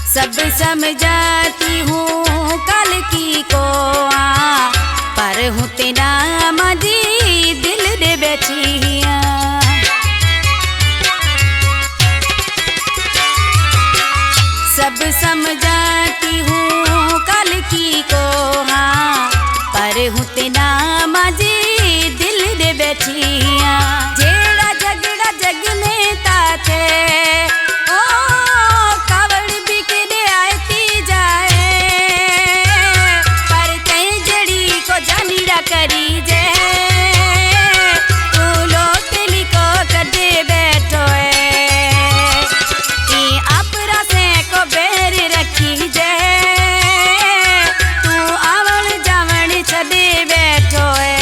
सब समझाती हूँ कल की को पर हूँ तेना मजी दिल दे बैठिया। सब समझाती हूँ कल की को पर हूँ तेना मजी दिल दे बैठिया। जेड़ा झगड़ा जग में ताते करी जे तू लोटली को कदे बैठो है अपरा से को बेर रखी जे तू आवण जावण छदे बैठो है।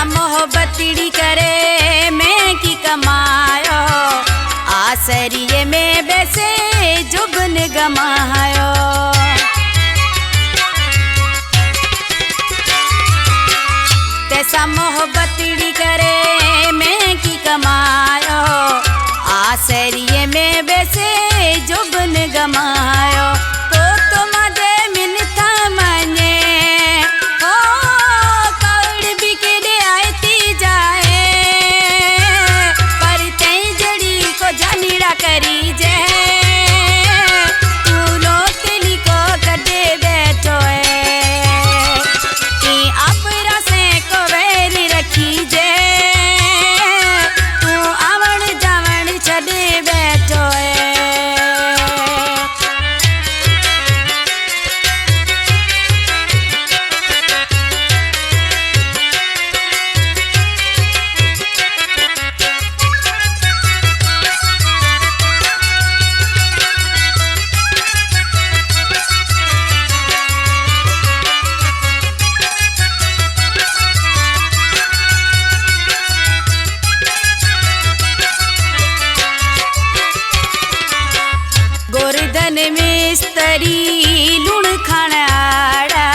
मोहब्बतड़ी करे मैं की कमायो आसरिये में बैसे जुबन गमायो। तैसा मोहब्बतड़ी करे मैं की कमायो आसरिये में बैसे जुबन गमायो। तो मजे मिनता मने करी जे तू लोटली को कदे बैठो है अपरा से को वैर रखी जे तू आवण जावण छदे बैठो है। गोरधन मिस्त्री लूण खानाड़ा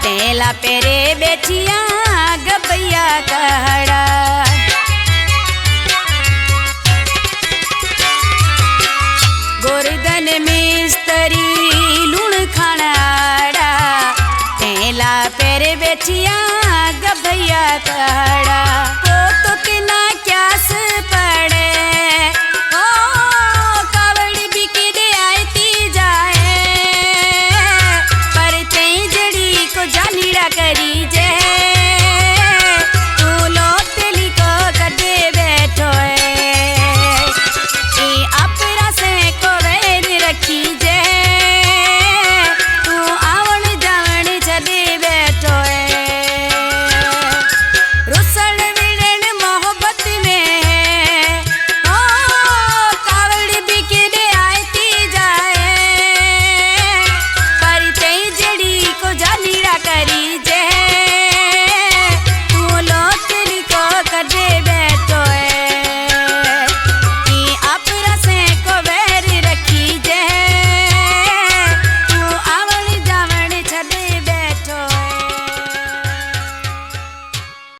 तेला पेरे बैठिया गबैया कहड़ा। गोरधन मिस्त्री लूण खानाड़ा तेला पेरे बैठिया